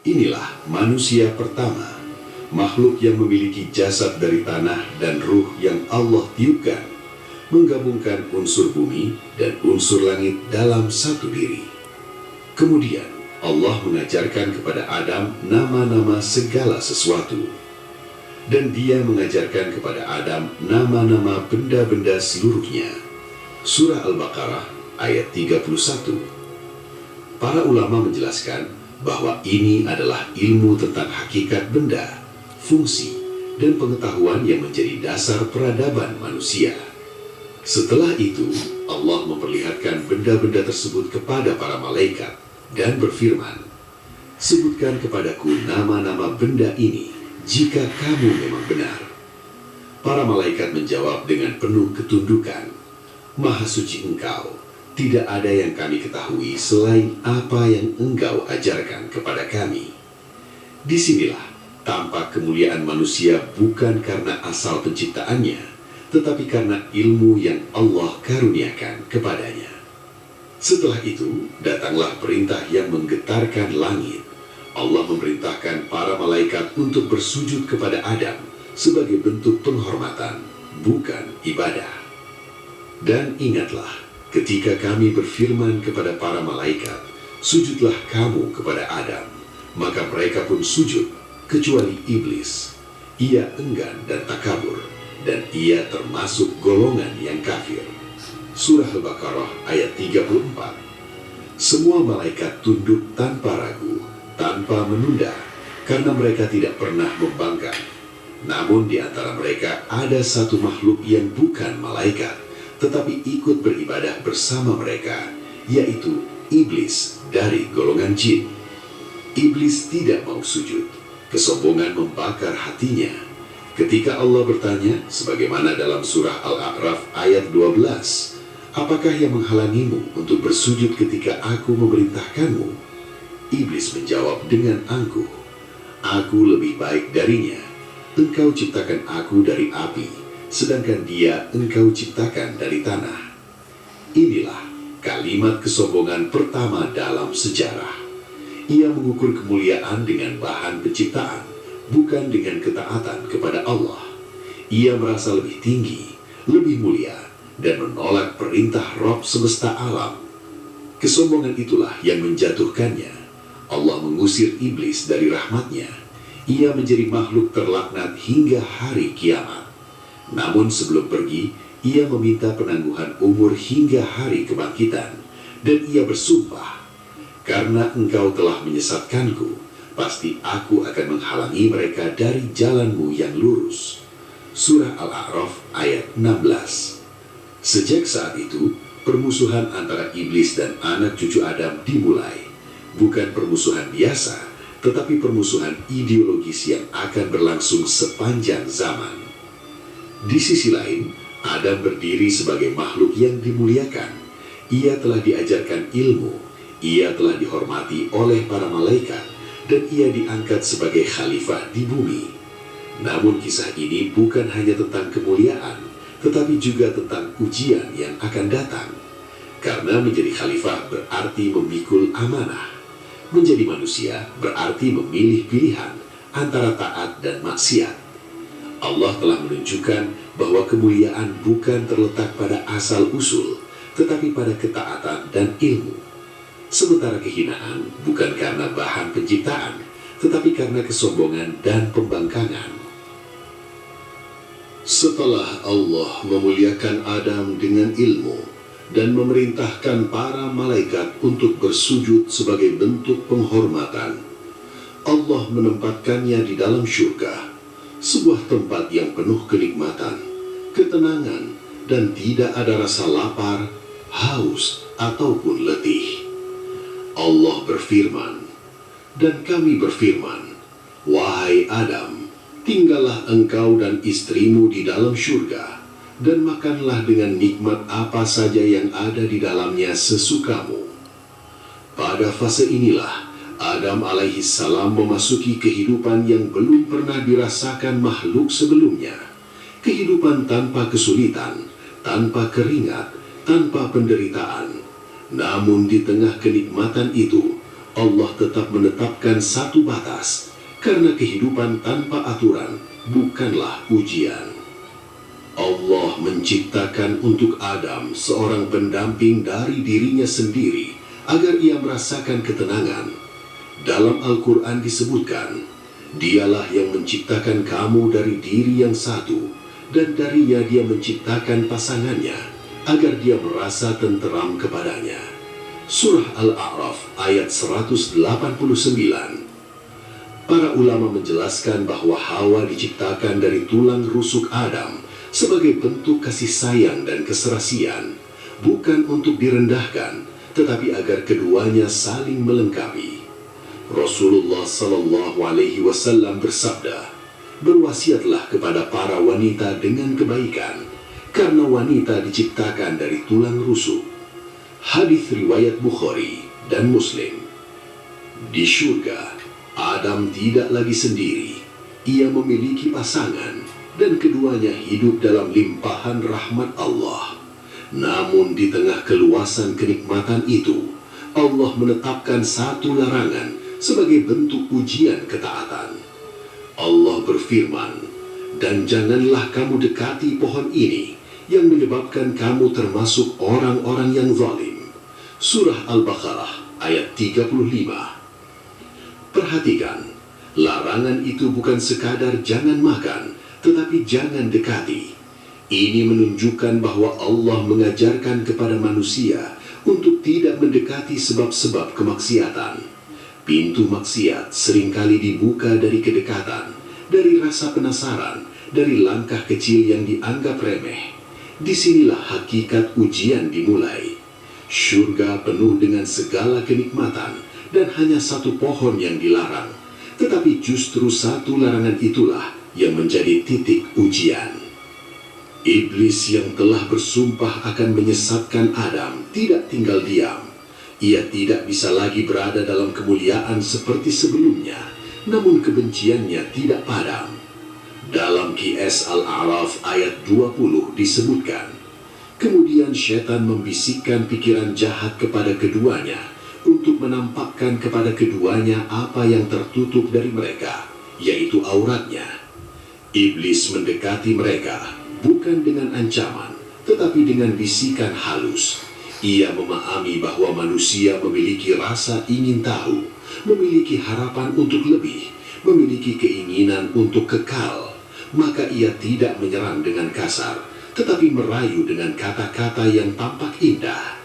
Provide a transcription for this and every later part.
Inilah manusia pertama, makhluk yang memiliki jasad dari tanah dan ruh yang Allah tiupkan, menggabungkan unsur bumi dan unsur langit dalam satu diri. Kemudian Allah mengajarkan kepada Adam nama-nama segala sesuatu. Dan dia mengajarkan kepada Adam nama-nama benda-benda seluruhnya. Surah Al-Baqarah ayat 31. Para ulama menjelaskan bahwa ini adalah ilmu tentang hakikat benda, fungsi, dan pengetahuan yang menjadi dasar peradaban manusia. Setelah itu, Allah memperlihatkan benda-benda tersebut kepada para malaikat dan berfirman, "Sebutkan kepadaku nama-nama benda ini jika kamu memang benar." Para malaikat menjawab dengan penuh ketundukan, "Maha suci Engkau, tidak ada yang kami ketahui selain apa yang Engkau ajarkan kepada kami." Disinilah tampak kemuliaan manusia bukan karena asal penciptaannya, tetapi karena ilmu yang Allah karuniakan kepadanya. Setelah itu, datanglah perintah yang menggetarkan langit. Allah memerintahkan para malaikat untuk bersujud kepada Adam sebagai bentuk penghormatan, bukan ibadah. Dan ingatlah, ketika kami berfirman kepada para malaikat, "Sujudlah kamu kepada Adam," maka mereka pun sujud, kecuali iblis. Ia enggan dan takabur, dan ia termasuk golongan yang kafir. Surah Al-Baqarah ayat 34. Semua malaikat tunduk tanpa ragu, tanpa menunda, karena mereka tidak pernah membangkang. Namun di antara mereka ada satu makhluk yang bukan malaikat, tetapi ikut beribadah bersama mereka, yaitu iblis dari golongan jin. Iblis tidak mau sujud. Kesombongan membakar hatinya. Ketika Allah bertanya, sebagaimana dalam surah Al-A'raf ayat 12, "Apakah yang menghalangimu untuk bersujud ketika aku memerintahkanmu?" Iblis menjawab dengan angkuh, "Aku lebih baik darinya. Engkau ciptakan aku dari api, sedangkan dia Engkau ciptakan dari tanah." Inilah kalimat kesombongan pertama dalam sejarah. Ia mengukur kemuliaan dengan bahan penciptaan, bukan dengan ketaatan kepada Allah. Ia merasa lebih tinggi, lebih mulia, dan menolak perintah Rabb semesta alam. Kesombongan itulah yang menjatuhkannya. Allah mengusir iblis dari rahmatnya. Ia menjadi makhluk terlaknat hingga hari kiamat. Namun sebelum pergi, ia meminta penangguhan umur hingga hari kebangkitan, dan ia bersumpah, "Karena engkau telah menyesatkanku, pasti aku akan menghalangi mereka dari jalanmu yang lurus." Surah Al-A'raf ayat 16. Sejak saat itu, permusuhan antara iblis dan anak cucu Adam dimulai. Bukan permusuhan biasa, tetapi permusuhan ideologis yang akan berlangsung sepanjang zaman. Di sisi lain, Adam berdiri sebagai makhluk yang dimuliakan. Ia telah diajarkan ilmu, ia telah dihormati oleh para malaikat, dan ia diangkat sebagai khalifah di bumi. Namun kisah ini bukan hanya tentang kemuliaan, tetapi juga tentang ujian yang akan datang. Karena menjadi khalifah berarti memikul amanah. Menjadi manusia berarti memilih pilihan antara taat dan maksiat. Allah telah menunjukkan bahwa kemuliaan bukan terletak pada asal-usul, tetapi pada ketaatan dan ilmu. Sementara kehinaan bukan karena bahan penciptaan, tetapi karena kesombongan dan pembangkangan. Setelah Allah memuliakan Adam dengan ilmu dan memerintahkan para malaikat untuk bersujud sebagai bentuk penghormatan, Allah menempatkannya di dalam syurga, sebuah tempat yang penuh kenikmatan, ketenangan, dan tidak ada rasa lapar, haus, ataupun letih. Allah berfirman, "Dan kami berfirman, wahai Adam, tinggallah engkau dan istrimu di dalam syurga, dan makanlah dengan nikmat apa saja yang ada di dalamnya sesukamu." Pada fase inilah Adam alaihi salam memasuki kehidupan yang belum pernah dirasakan makhluk sebelumnya. Kehidupan tanpa kesulitan, tanpa keringat, tanpa penderitaan. Namun di tengah kenikmatan itu, Allah tetap menetapkan satu batas, karena kehidupan tanpa aturan bukanlah ujian. Allah menciptakan untuk Adam seorang pendamping dari dirinya sendiri agar ia merasakan ketenangan. Dalam Al-Quran disebutkan, Dialah yang menciptakan kamu dari diri yang satu, dan darinya Dia menciptakan pasangannya agar dia merasa tenteram kepadanya. Surah Al-A'raf ayat 189. Para ulama menjelaskan bahwa Hawa diciptakan dari tulang rusuk Adam sebagai bentuk kasih sayang dan keserasian, bukan untuk direndahkan, tetapi agar keduanya saling melengkapi. Rasulullah Sallallahu Alaihi Wasallam bersabda, "Berwasiatlah kepada para wanita dengan kebaikan, karena wanita diciptakan dari tulang rusuk." Hadis riwayat Bukhari dan Muslim. Di surga, Adam tidak lagi sendiri. Ia memiliki pasangan, dan keduanya hidup dalam limpahan rahmat Allah. Namun di tengah keluasan kenikmatan itu, Allah menetapkan satu larangan sebagai bentuk ujian ketaatan. Allah berfirman, "Dan janganlah kamu dekati pohon ini yang menyebabkan kamu termasuk orang-orang yang zalim." Surah Al-Baqarah ayat 35. Perhatikan, larangan itu bukan sekadar jangan makan, tetapi jangan dekati. Ini menunjukkan bahwa Allah mengajarkan kepada manusia untuk tidak mendekati sebab-sebab kemaksiatan. Pintu maksiat seringkali dibuka dari kedekatan, dari rasa penasaran, dari langkah kecil yang dianggap remeh. Disinilah hakikat ujian dimulai. Surga penuh dengan segala kenikmatan, dan hanya satu pohon yang dilarang. Tetapi justru satu larangan itulah yang menjadi titik ujian. Iblis yang telah bersumpah akan menyesatkan Adam tidak tinggal diam. Ia tidak bisa lagi berada dalam kemuliaan seperti sebelumnya, namun kebenciannya tidak padam. Dalam QS Al-A'raf ayat 20 disebutkan, kemudian syaitan membisikkan pikiran jahat kepada keduanya untuk menampakkan kepada keduanya apa yang tertutup dari mereka, yaitu auratnya. Iblis mendekati mereka bukan dengan ancaman, tetapi dengan bisikan halus. Ia memahami bahwa manusia memiliki rasa ingin tahu, memiliki harapan untuk lebih, memiliki keinginan untuk kekal. Maka ia tidak menyerang dengan kasar, tetapi merayu dengan kata-kata yang tampak indah.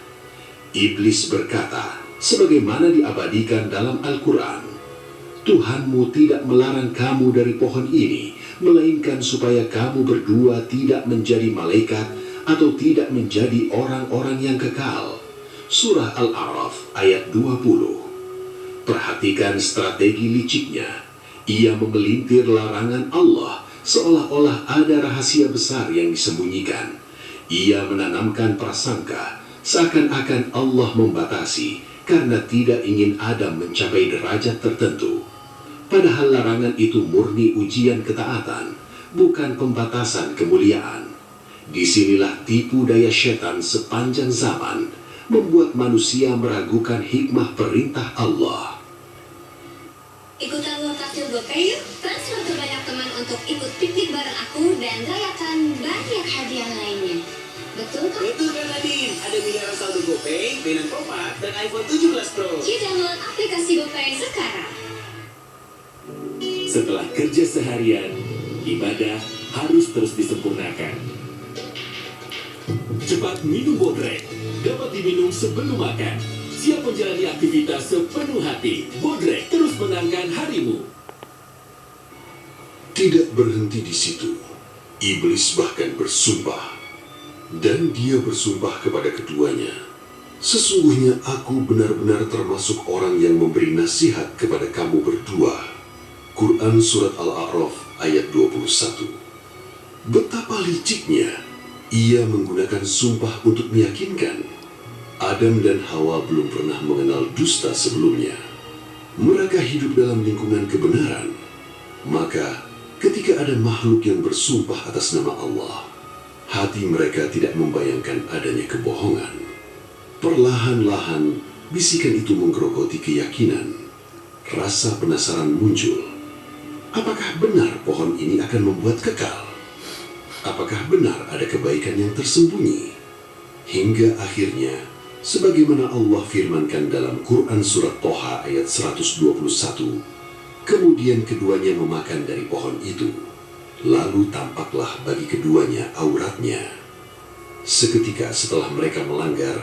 Iblis berkata, sebagaimana diabadikan dalam Al-Quran, "Tuhanmu tidak melarang kamu dari pohon ini, melainkan supaya kamu berdua tidak menjadi malaikat atau tidak menjadi orang-orang yang kekal." Surah Al-A'raf ayat 20. Perhatikan strategi liciknya. Ia memelintir larangan Allah seolah-olah ada rahasia besar yang disembunyikan. Ia menanamkan prasangka seakan-akan Allah membatasi karena tidak ingin Adam mencapai derajat tertentu. Padahal larangan itu murni ujian ketaatan, bukan pembatasan kemuliaan. Disinilah tipu daya setan sepanjang zaman, membuat manusia meragukan hikmah perintah Allah. Ikutan lo takjil GoPay yuk. Transfer ke banyak teman untuk ikut piknik bareng aku dan rayakan banyak hadiah lainnya. Betul kan? Betul kan Nadine? Ada miliaran saldo GoPay, mainan Kompak, dan iPhone 17 Pro. Yuk download aplikasi GoPay sekarang. Setelah kerja seharian, ibadah harus terus disempurnakan. Cepat minum Bodrek, dapat diminum sebelum makan. Siap menjalani aktivitas sepenuh hati. Bodrek terus menangkan harimu. Tidak berhenti di situ. Iblis bahkan bersumpah. Dan dia bersumpah kepada keduanya, "Sesungguhnya aku benar-benar termasuk orang yang memberi nasihat kepada kamu berdua." Quran Surat Al-A'raf ayat 21. Betapa liciknya ia menggunakan sumpah untuk meyakinkan. Adam dan Hawa belum pernah mengenal dusta sebelumnya. Mereka hidup dalam lingkungan kebenaran. Maka ketika ada makhluk yang bersumpah atas nama Allah, hati mereka tidak membayangkan adanya kebohongan. Perlahan-lahan Bisikan itu menggerogoti keyakinan. Rasa penasaran muncul. Apakah benar pohon ini akan membuat kekal? Apakah benar ada kebaikan yang tersembunyi? Hingga akhirnya, sebagaimana Allah firmankan dalam Quran Surat Toha ayat 121, kemudian keduanya memakan dari pohon itu. Lalu tampaklah bagi keduanya auratnya. Seketika setelah mereka melanggar,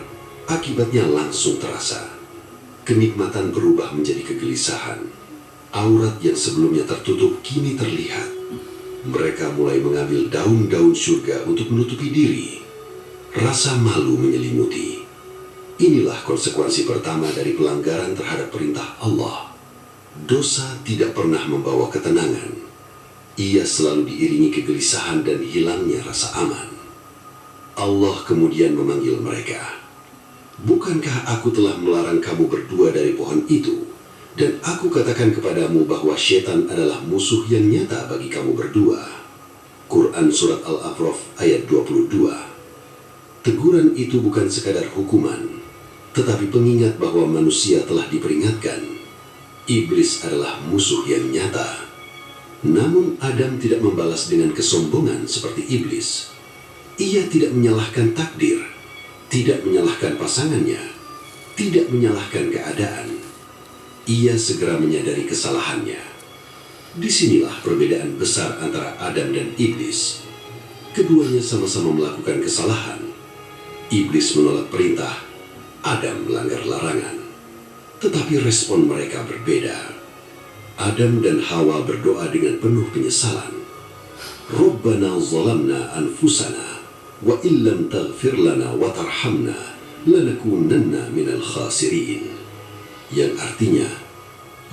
akibatnya langsung terasa. Kenikmatan berubah menjadi kegelisahan. Aurat yang sebelumnya tertutup kini terlihat. Mereka mulai mengambil daun-daun surga untuk menutupi diri. Rasa malu menyelimuti. Inilah konsekuensi pertama dari pelanggaran terhadap perintah Allah. Dosa tidak pernah membawa ketenangan. Ia selalu diiringi kegelisahan dan hilangnya rasa aman. Allah kemudian memanggil mereka. Bukankah aku telah melarang kamu berdua dari pohon itu? Dan aku katakan kepadamu bahwa syaitan adalah musuh yang nyata bagi kamu berdua. Quran Surat Al-A'raf ayat 22. Teguran itu bukan sekadar hukuman, tetapi pengingat bahwa manusia telah diperingatkan. Iblis adalah musuh yang nyata. Namun Adam tidak membalas dengan kesombongan seperti iblis. Ia tidak menyalahkan takdir, tidak menyalahkan pasangannya, tidak menyalahkan keadaan. Ia segera menyadari kesalahannya. Disinilah perbedaan besar antara Adam dan iblis. Keduanya sama-sama melakukan kesalahan. Iblis menolak perintah, Adam melanggar larangan. Tetapi respon mereka berbeda. Adam dan Hawa berdoa dengan penuh penyesalan. Rabbana zalamna anfusana wa illam taghfir lana wa tarhamna lanakunanna minal khasirin. Yang artinya,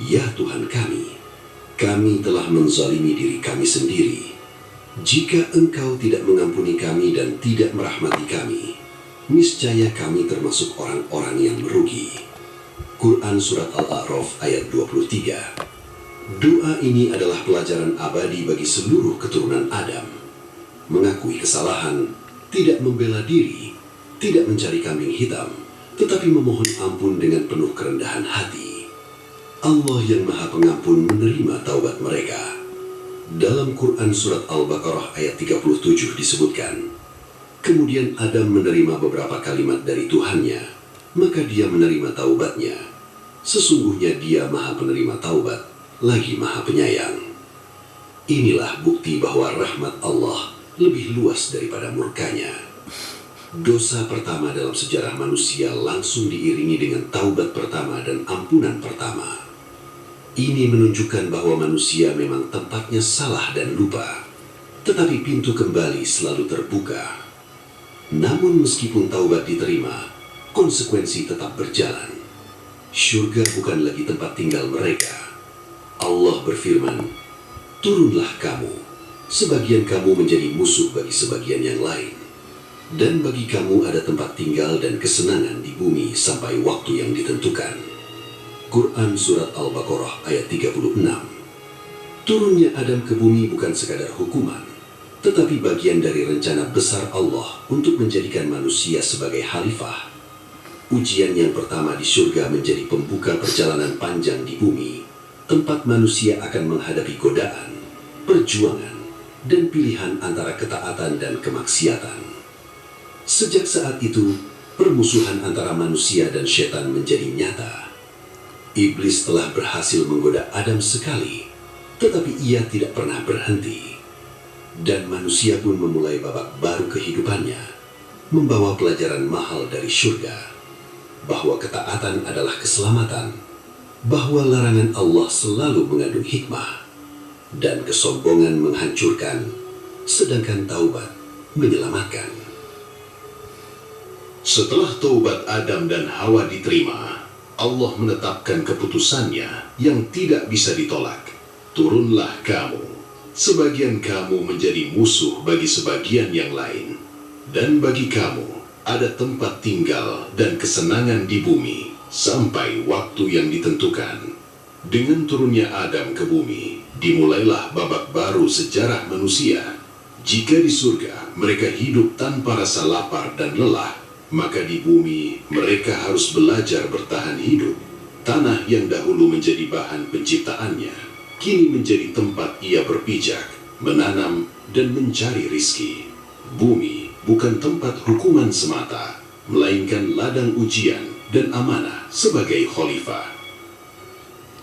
ya Tuhan kami telah menzalimi diri kami sendiri. Jika Engkau tidak mengampuni kami dan tidak merahmati kami, niscaya kami termasuk orang-orang yang merugi. Quran Surat Al-A'raf ayat 23. Doa ini adalah pelajaran abadi bagi seluruh keturunan Adam. Mengakui kesalahan, tidak membela diri, tidak mencari kambing hitam, tetapi memohon ampun dengan penuh kerendahan hati. Allah yang Maha Pengampun menerima taubat mereka. Dalam Quran Surat Al-Baqarah ayat 37 disebutkan, kemudian Adam menerima beberapa kalimat dari Tuhannya, maka dia menerima taubatnya. Sesungguhnya dia Maha Penerima Taubat, lagi Maha Penyayang. Inilah bukti bahwa rahmat Allah lebih luas daripada murkanya. Dosa pertama dalam sejarah manusia langsung diiringi dengan taubat pertama dan ampunan pertama. Ini menunjukkan bahwa manusia memang tempatnya salah dan lupa, tetapi pintu kembali selalu terbuka. Namun meskipun taubat diterima, konsekuensi tetap berjalan. Syurga bukan lagi tempat tinggal mereka. Allah berfirman, turunlah kamu, sebagian kamu menjadi musuh bagi sebagian yang lain. Dan bagi kamu ada tempat tinggal dan kesenangan di bumi sampai waktu yang ditentukan. Quran Surat Al-Baqarah ayat 36. Turunnya Adam ke bumi bukan sekadar hukuman, tetapi bagian dari rencana besar Allah untuk menjadikan manusia sebagai khalifah. Ujian yang pertama di surga menjadi pembuka perjalanan panjang di bumi, tempat manusia akan menghadapi godaan, perjuangan, dan pilihan antara ketaatan dan kemaksiatan. Sejak saat itu, permusuhan antara manusia dan setan menjadi nyata. Iblis telah berhasil menggoda Adam sekali, tetapi ia tidak pernah berhenti. Dan manusia pun memulai babak baru kehidupannya, membawa pelajaran mahal dari surga, bahwa ketaatan adalah keselamatan, bahwa larangan Allah selalu mengandung hikmah, dan kesombongan menghancurkan, sedangkan taubat menyelamatkan. Setelah taubat Adam dan Hawa diterima, Allah menetapkan keputusannya yang tidak bisa ditolak. Turunlah kamu, sebagian kamu menjadi musuh bagi sebagian yang lain, dan bagi kamu ada tempat tinggal dan kesenangan di bumi sampai waktu yang ditentukan. Dengan turunnya Adam ke bumi, dimulailah babak baru sejarah manusia. Jika di surga mereka hidup tanpa rasa lapar dan lelah, Maka di bumi mereka harus belajar bertahan hidup. Tanah yang dahulu menjadi bahan penciptaannya, kini menjadi tempat ia berpijak, menanam, dan mencari rizki. Bumi bukan tempat hukuman semata, melainkan ladang ujian dan amanah sebagai khalifah.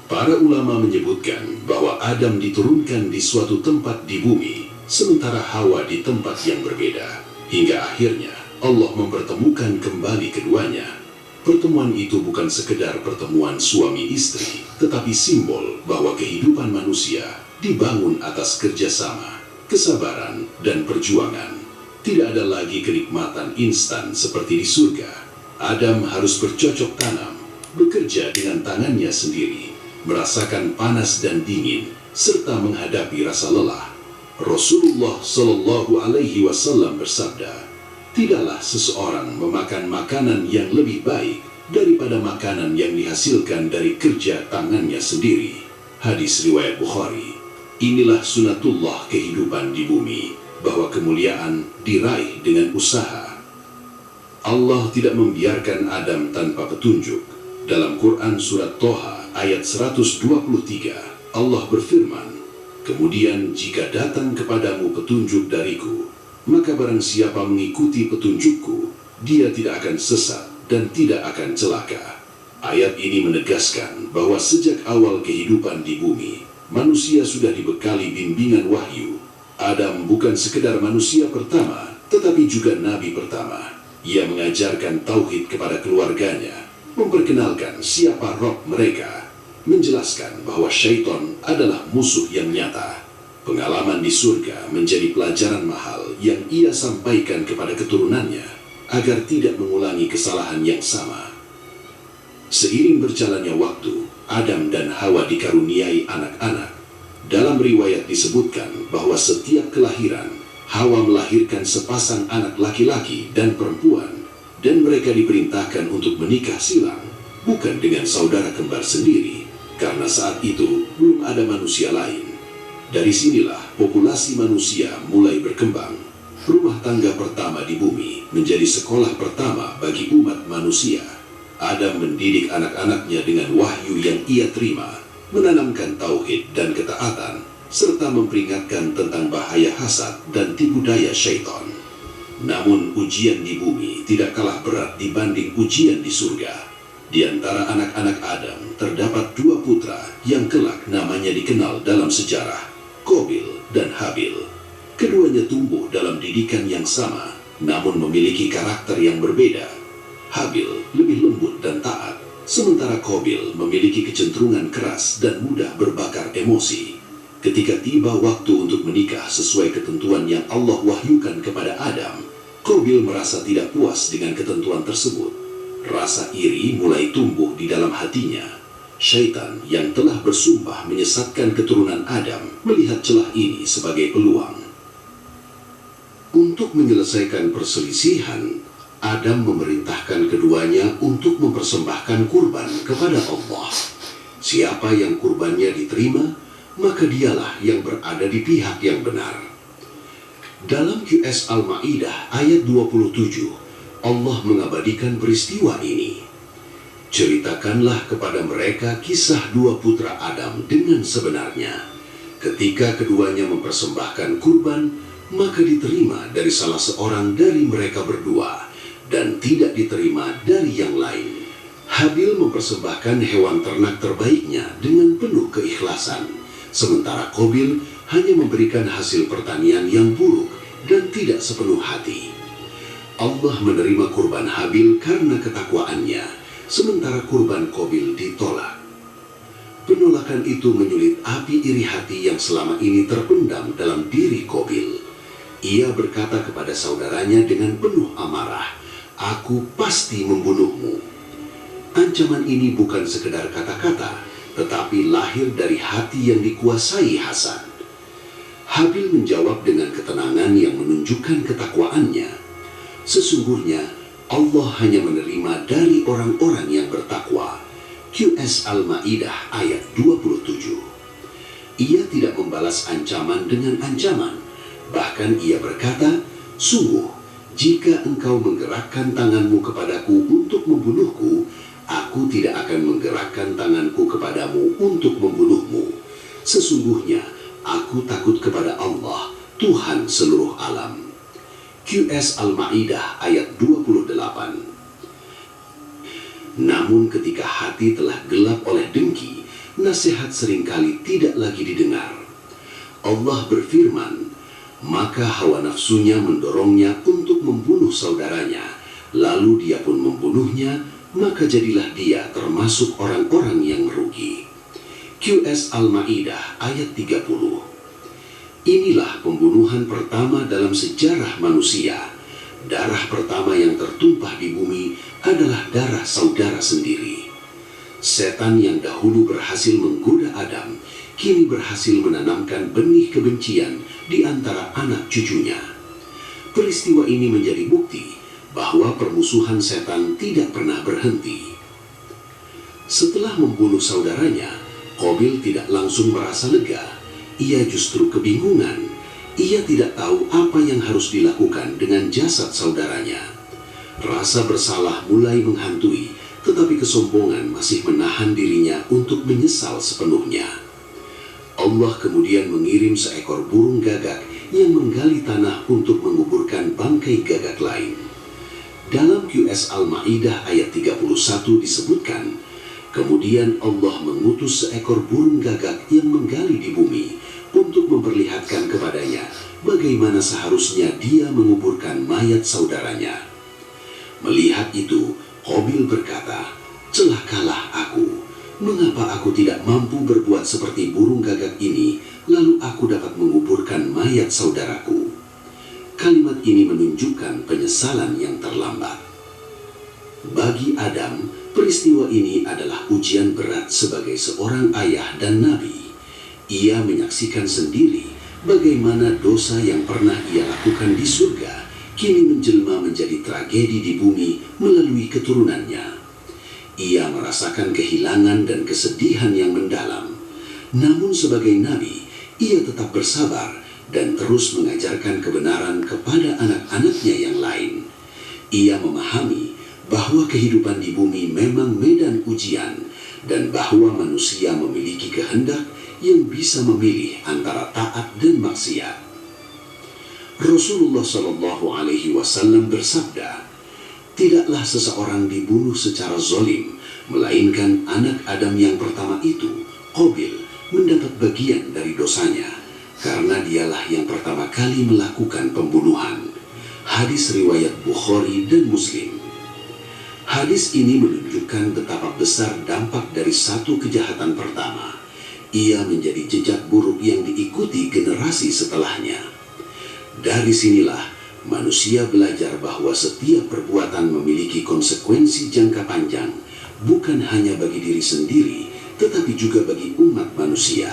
Para ulama menyebutkan bahwa Adam diturunkan di suatu tempat di bumi, sementara Hawa di tempat yang berbeda, hingga akhirnya Allah mempertemukan kembali keduanya. Pertemuan itu bukan sekedar pertemuan suami istri, tetapi simbol bahwa kehidupan manusia dibangun atas kerjasama, kesabaran, dan perjuangan. Tidak ada lagi kenikmatan instan seperti di surga. Adam harus bercocok tanam, bekerja dengan tangannya sendiri, merasakan panas dan dingin, serta menghadapi rasa lelah. Rasulullah Shallallahu Alaihi Wasallam bersabda, "Tidaklah seseorang memakan makanan yang lebih baik daripada makanan yang dihasilkan dari kerja tangannya sendiri." Hadis riwayat Bukhari. Inilah sunatullah kehidupan di bumi, bahwa kemuliaan diraih dengan usaha. Allah tidak membiarkan Adam tanpa petunjuk. Dalam Quran Surat Toha ayat 123, Allah berfirman, "Kemudian jika datang kepadamu petunjuk dariku, maka barang siapa mengikuti petunjukku, dia tidak akan sesat dan tidak akan celaka." Ayat ini menegaskan bahwa sejak awal kehidupan di bumi, manusia sudah dibekali bimbingan wahyu. Adam bukan sekedar manusia pertama, tetapi juga nabi pertama. Ia mengajarkan tauhid kepada keluarganya, memperkenalkan siapa Rob mereka, menjelaskan bahwa syaitan adalah musuh yang nyata. Pengalaman di surga menjadi pelajaran mahal yang ia sampaikan kepada keturunannya agar tidak mengulangi kesalahan yang sama. Seiring berjalannya waktu, Adam dan Hawa dikaruniai anak-anak. Dalam riwayat disebutkan bahwa setiap kelahiran, Hawa melahirkan sepasang anak laki-laki dan perempuan, dan mereka diperintahkan untuk menikah silang, bukan dengan saudara kembar sendiri, karena saat itu belum ada manusia lain. Dari sinilah populasi manusia mulai berkembang. Rumah tangga pertama di bumi menjadi sekolah pertama bagi umat manusia. Adam mendidik anak-anaknya dengan wahyu yang ia terima, menanamkan tauhid dan ketaatan, serta memperingatkan tentang bahaya hasad dan tipu daya syaitan. Namun ujian di bumi tidak kalah berat dibanding ujian di surga. Di antara anak-anak Adam terdapat dua putra yang kelak namanya dikenal dalam sejarah, Qabil dan Habil. Keduanya tumbuh dalam didikan yang sama, namun memiliki karakter yang berbeda. Habil lebih lembut dan taat, sementara Qabil memiliki kecenderungan keras dan mudah berbakar emosi. Ketika tiba waktu untuk menikah sesuai ketentuan yang Allah wahyukan kepada Adam, Qabil merasa tidak puas dengan ketentuan tersebut. Rasa iri mulai tumbuh di dalam hatinya. Syaitan yang telah bersumpah menyesatkan keturunan Adam melihat celah ini sebagai peluang. Untuk menyelesaikan perselisihan, Adam memerintahkan keduanya untuk mempersembahkan kurban kepada Allah. Siapa yang kurbannya diterima, maka dialah yang berada di pihak yang benar. Dalam QS Al-Ma'idah ayat 27, Allah mengabadikan peristiwa ini. "Ceritakanlah kepada mereka kisah dua putra Adam dengan sebenarnya. Ketika keduanya mempersembahkan kurban, maka diterima dari salah seorang dari mereka berdua, dan tidak diterima dari yang lain. Habil mempersembahkan hewan ternak terbaiknya dengan penuh keikhlasan, sementara Qabil hanya memberikan hasil pertanian yang buruk dan tidak sepenuh hati. Allah menerima kurban Habil karena ketakwaannya, sementara kurban Qabil ditolak. Penolakan itu menyulit api iri hati yang selama ini terpendam dalam diri Qabil. Ia berkata kepada saudaranya dengan penuh amarah, "Aku pasti membunuhmu." Ancaman ini bukan sekedar kata-kata, tetapi lahir dari hati yang dikuasai hasad. Habil menjawab dengan ketenangan yang menunjukkan ketakwaannya. Sesungguhnya Allah hanya menerima dari orang-orang yang bertakwa. QS Al-Ma'idah ayat 27. Ia tidak membalas ancaman dengan ancaman. Bahkan ia berkata, "Sungguh, Jika engkau menggerakkan tanganmu kepadaku untuk membunuhku, aku tidak akan menggerakkan tanganku kepadamu untuk membunuhmu. Sesungguhnya, aku takut kepada Allah, Tuhan seluruh alam. QS Al-Ma'idah ayat 28. Namun ketika hati telah gelap oleh dengki, nasihat seringkali tidak lagi didengar. Allah berfirman, maka hawa nafsunya mendorongnya untuk membunuh saudaranya, lalu dia pun membunuhnya, maka jadilah dia termasuk orang-orang yang merugi. QS Al-Ma'idah ayat 30. Inilah pembunuhan pertama dalam sejarah manusia. Darah pertama yang tertumpah di bumi adalah darah saudara sendiri. Setan yang dahulu berhasil menggoda Adam, kini berhasil menanamkan benih kebencian di antara anak cucunya. Peristiwa ini menjadi bukti bahwa permusuhan setan tidak pernah berhenti. Setelah membunuh saudaranya, Qabil tidak langsung merasa lega. Ia justru kebingungan. Ia tidak tahu apa yang harus dilakukan dengan jasad saudaranya. Rasa bersalah mulai menghantui, tetapi kesombongan masih menahan dirinya untuk menyesal sepenuhnya. Allah kemudian mengirim seekor burung gagak yang menggali tanah untuk menguburkan bangkai gagak lain. Dalam QS Al-Ma'idah ayat 31 disebutkan, kemudian Allah mengutus seekor burung gagak yang menggali di bumi untuk memperlihatkan kepadanya bagaimana seharusnya dia menguburkan mayat saudaranya. Melihat itu, Qabil berkata, celakalah aku. Mengapa aku tidak mampu berbuat seperti burung gagak ini, lalu aku dapat menguburkan mayat saudaraku? Kalimat ini menunjukkan penyesalan yang terlambat. Bagi Adam, peristiwa ini adalah ujian berat sebagai seorang ayah dan nabi. Ia menyaksikan sendiri bagaimana dosa yang pernah ia lakukan di surga kini menjelma menjadi tragedi di bumi melalui keturunannya. Ia merasakan kehilangan dan kesedihan yang mendalam. Namun sebagai nabi, ia tetap bersabar dan terus mengajarkan kebenaran kepada anak-anaknya yang lain. Ia memahami bahwa kehidupan di bumi memang medan ujian dan bahwa manusia memiliki kehendak yang bisa memilih antara taat dan maksiat. Rasulullah Shallallahu Alaihi Wasallam bersabda, tidaklah seseorang dibunuh secara zolim, melainkan anak Adam yang pertama itu, Qabil, mendapat bagian dari dosanya, karena dialah yang pertama kali melakukan pembunuhan. Hadis riwayat Bukhari dan Muslim. Hadis ini menunjukkan betapa besar dampak dari satu kejahatan pertama. Ia menjadi jejak buruk yang diikuti generasi setelahnya. Dari sinilah manusia belajar bahwa setiap perbuatan memiliki konsekuensi jangka panjang, bukan hanya bagi diri sendiri, tetapi juga bagi umat manusia.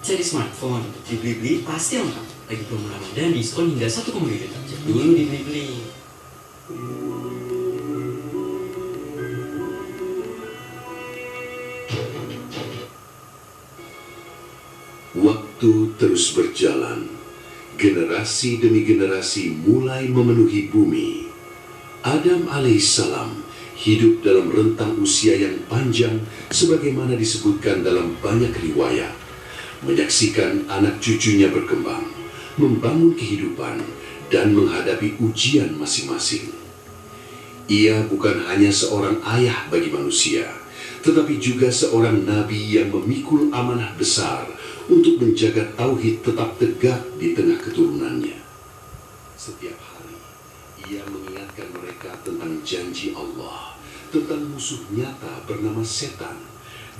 Cari smartphone di Blibli pasti lengkap. Lagi promo Ramadan diskon hingga 1,5 juta. Cek dulu di Blibli. Waktu terus berjalan. Generasi demi generasi mulai memenuhi bumi. Adam alaihissalam hidup dalam rentang usia yang panjang sebagaimana disebutkan dalam banyak riwayat. Menyaksikan anak cucunya berkembang, membangun kehidupan, dan menghadapi ujian masing-masing. Ia bukan hanya seorang ayah bagi manusia, tetapi juga seorang nabi yang memikul amanah besar untuk menjaga tauhid tetap tegak di tengah keturunannya. Setiap hari, ia mengingatkan mereka tentang janji Allah, tentang musuh nyata bernama setan,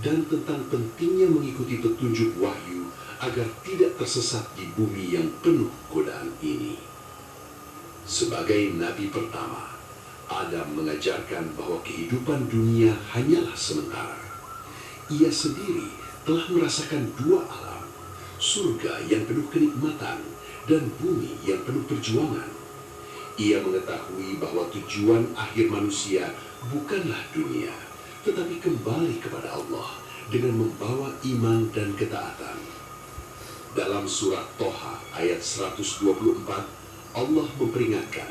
dan tentang pentingnya mengikuti petunjuk wahyu agar tidak tersesat di bumi yang penuh godaan ini. Sebagai nabi pertama, Adam mengajarkan bahwa kehidupan dunia hanyalah sementara. Ia sendiri telah merasakan dua alam, surga yang penuh kenikmatan dan bumi yang penuh perjuangan. Ia mengetahui bahwa tujuan akhir manusia bukanlah dunia, tetapi kembali kepada Allah dengan membawa iman dan ketaatan. Dalam surat Toha ayat 124, Allah memperingatkan,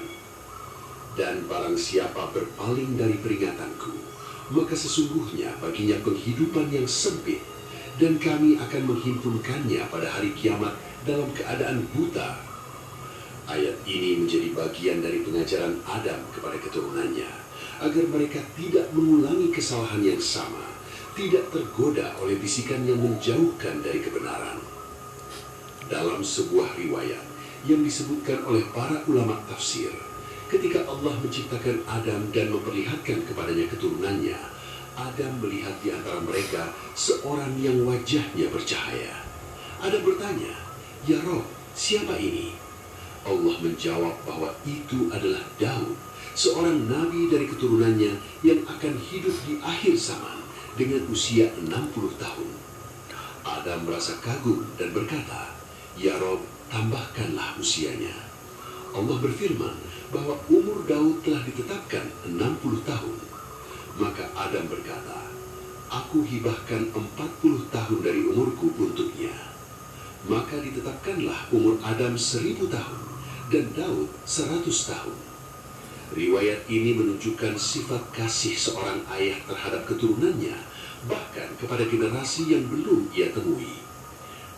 dan barang siapa berpaling dari peringatanku, maka sesungguhnya baginya penghidupan yang sempit, dan kami akan menghimpunkannya pada hari kiamat dalam keadaan buta. Ayat ini menjadi bagian dari pengajaran Adam kepada keturunannya, agar mereka tidak mengulangi kesalahan yang sama, tidak tergoda oleh bisikan yang menjauhkan dari kebenaran. Dalam sebuah riwayat yang disebutkan oleh para ulama tafsir, ketika Allah menciptakan Adam dan memperlihatkan kepadanya keturunannya, Adam melihat di antara mereka seorang yang wajahnya bercahaya. Adam bertanya, "Ya Rob, siapa ini?" Allah menjawab bahwa itu adalah Daud, seorang nabi dari keturunannya yang akan hidup di akhir zaman dengan usia 60 tahun. Adam merasa kagum dan berkata, "Ya Rob, tambahkanlah usianya." Allah berfirman bahwa umur Daud telah ditetapkan 60 tahun. Maka Adam berkata, "Aku hibahkan 40 tahun dari umurku untuknya." Maka ditetapkanlah umur Adam 1000 tahun dan Daud 100 tahun. Riwayat ini menunjukkan sifat kasih seorang ayah terhadap keturunannya, bahkan kepada generasi yang belum ia temui.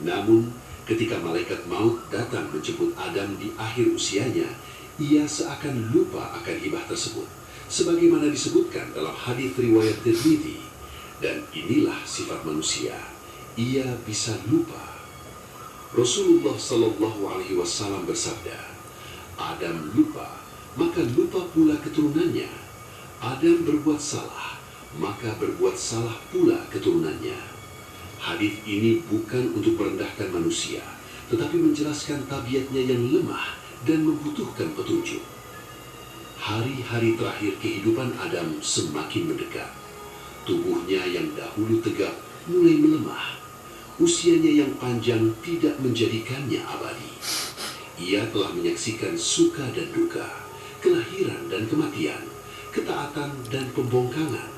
Namun, ketika malaikat maut datang menjemput Adam di akhir usianya, ia seakan lupa akan hibah tersebut, sebagaimana disebutkan dalam hadis riwayat Tirmidzi. Dan inilah sifat manusia, ia bisa lupa. Rasulullah Shallallahu Alaihi Wasallam bersabda, "Adam lupa, maka lupa pula keturunannya. Adam berbuat salah, maka berbuat salah pula keturunannya." Hadis ini bukan untuk merendahkan manusia, tetapi menjelaskan tabiatnya yang lemah dan membutuhkan petunjuk. Hari-hari terakhir kehidupan Adam semakin mendekat. Tubuhnya yang dahulu tegap mulai melemah. Usianya yang panjang tidak menjadikannya abadi. Ia telah menyaksikan suka dan duka, kelahiran dan kematian, ketaatan dan pembongkangan.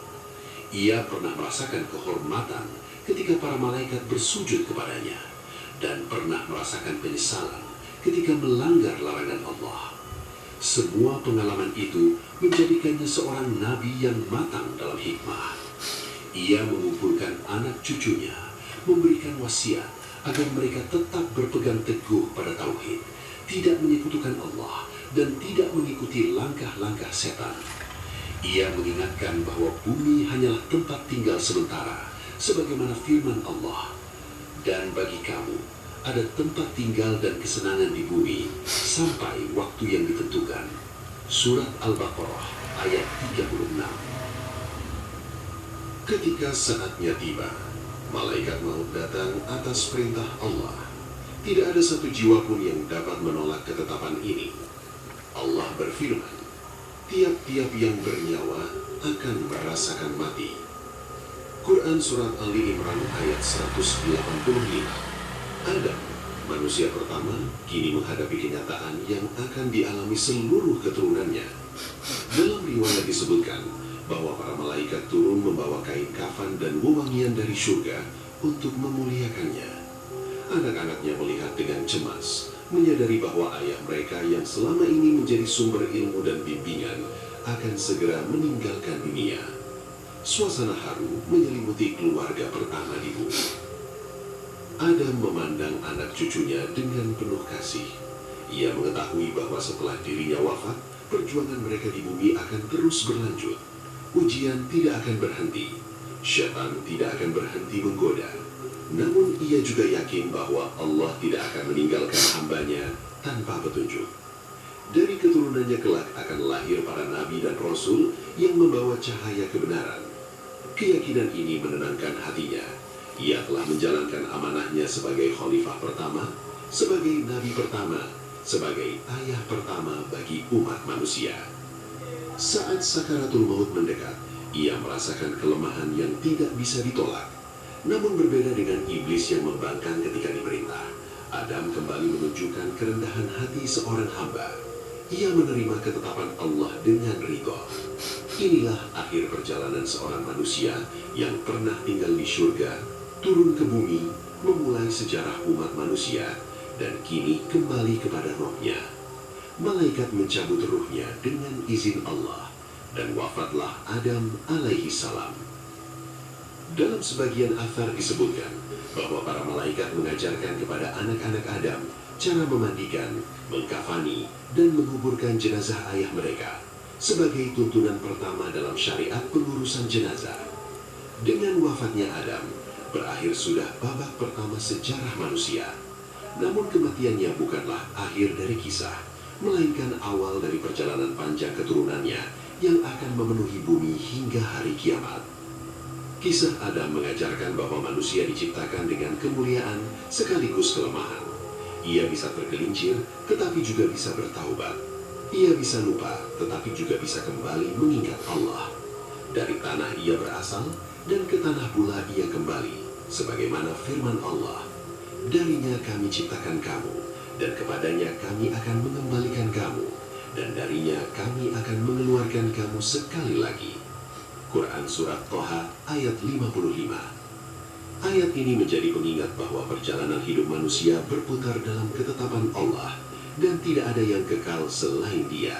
Ia pernah merasakan kehormatan ketika para malaikat bersujud kepadanya, dan pernah merasakan penyesalan ketika melanggar larangan Allah. Semua pengalaman itu menjadikannya seorang nabi yang matang dalam hikmah. Ia mengumpulkan anak cucunya, memberikan wasiat agar mereka tetap berpegang teguh pada tauhid, tidak menyekutukan Allah, dan tidak mengikuti langkah-langkah setan. Ia mengingatkan bahwa bumi hanyalah tempat tinggal sementara, sebagaimana firman Allah, "Dan bagi kamu ada tempat tinggal dan kesenangan di bumi sampai waktu yang ditentukan." Surat Al-Baqarah ayat 36. Ketika saatnya tiba, malaikat maut datang atas perintah Allah. Tidak ada satu jiwa pun yang dapat menolak ketetapan ini. Allah berfirman, "Tiap-tiap yang bernyawa akan merasakan mati." Quran Surat Ali Imran ayat 185. Adam, manusia pertama, kini menghadapi kenyataan yang akan dialami seluruh keturunannya. Dalam riwayat disebutkan bahwa para malaikat turun membawa kain kafan dan wewangian dari surga untuk memuliakannya. Anak-anaknya melihat dengan cemas, menyadari bahwa ayah mereka yang selama ini menjadi sumber ilmu dan bimbingan akan segera meninggalkan dunia. Suasana haru menyelimuti keluarga pertama di bumi. Adam memandang anak cucunya dengan penuh kasih. Ia mengetahui bahwa setelah dirinya wafat, perjuangan mereka di bumi akan terus berlanjut. Ujian tidak akan berhenti. Syaitan tidak akan berhenti menggoda. Namun ia juga yakin bahwa Allah tidak akan meninggalkan hambanya tanpa petunjuk. Dari keturunannya kelak akan lahir para nabi dan rasul yang membawa cahaya kebenaran. Keyakinan ini menenangkan hatinya. Ia telah menjalankan amanahnya sebagai khalifah pertama, sebagai nabi pertama, sebagai ayah pertama bagi umat manusia. Saat sakaratul maut mendekat, ia merasakan kelemahan yang tidak bisa ditolak. Namun berbeda dengan iblis yang membangkang ketika diperintah, Adam kembali menunjukkan kerendahan hati seorang hamba. Ia menerima ketetapan Allah dengan ridho. Inilah akhir perjalanan seorang manusia yang pernah tinggal di surga, turun ke bumi, memulai sejarah umat manusia, dan kini kembali kepada rohnya. malaikat mencabut ruhnya dengan izin Allah, dan wafatlah Adam alaihi salam. Dalam sebagian athar disebutkan bahwa para malaikat mengajarkan kepada anak-anak Adam cara memandikan, mengkafani, dan menguburkan jenazah ayah mereka sebagai tuntunan pertama dalam syariat pengurusan jenazah. Dengan wafatnya Adam, berakhir sudah babak pertama sejarah manusia. Namun kematiannya bukanlah akhir dari kisah, melainkan awal dari perjalanan panjang keturunannya yang akan memenuhi bumi hingga hari kiamat. Kisah Adam mengajarkan bahwa manusia diciptakan dengan kemuliaan sekaligus kelemahan. Ia bisa tergelincir, tetapi juga bisa bertaubat. Ia bisa lupa, tetapi juga bisa kembali mengingat Allah. Dari tanah ia berasal, dan ke tanah pula ia kembali, sebagaimana firman Allah. Darinya kami ciptakan kamu, dan kepadanya kami akan mengembalikan kamu, dan darinya kami akan mengeluarkan kamu sekali lagi. Quran Surat Toha ayat 55. Ayat ini menjadi pengingat bahwa perjalanan hidup manusia berputar dalam ketetapan Allah dan tidak ada yang kekal selain Dia.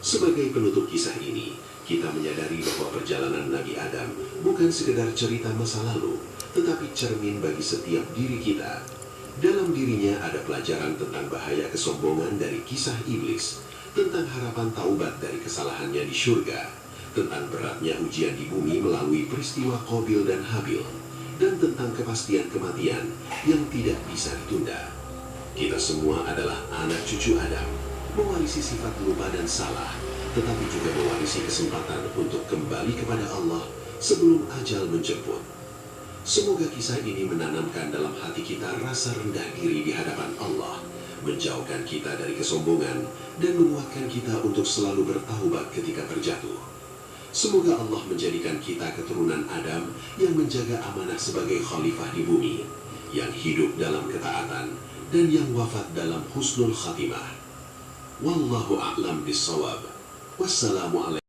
Sebagai penutup kisah ini, kita menyadari bahwa perjalanan Nabi Adam bukan sekedar cerita masa lalu, tetapi cermin bagi setiap diri kita. Dalam dirinya ada pelajaran tentang bahaya kesombongan dari kisah iblis, tentang harapan taubat dari kesalahannya di surga, tentang beratnya ujian di bumi melalui peristiwa Qabil dan Habil, dan tentang kepastian kematian yang tidak bisa ditunda. Kita semua adalah anak cucu Adam, mewarisi sifat lupa dan salah, tetapi juga mewarisi kesempatan untuk kembali kepada Allah sebelum ajal menjemput. Semoga kisah ini menanamkan dalam hati kita rasa rendah diri di hadapan Allah, menjauhkan kita dari kesombongan, dan menguatkan kita untuk selalu bertaubat ketika terjatuh. Semoga Allah menjadikan kita keturunan Adam yang menjaga amanah sebagai khalifah di bumi, yang hidup dalam ketaatan, dan yang wafat dalam husnul khatimah. Wallahu a'lam bissawab. Wassalamualaikum.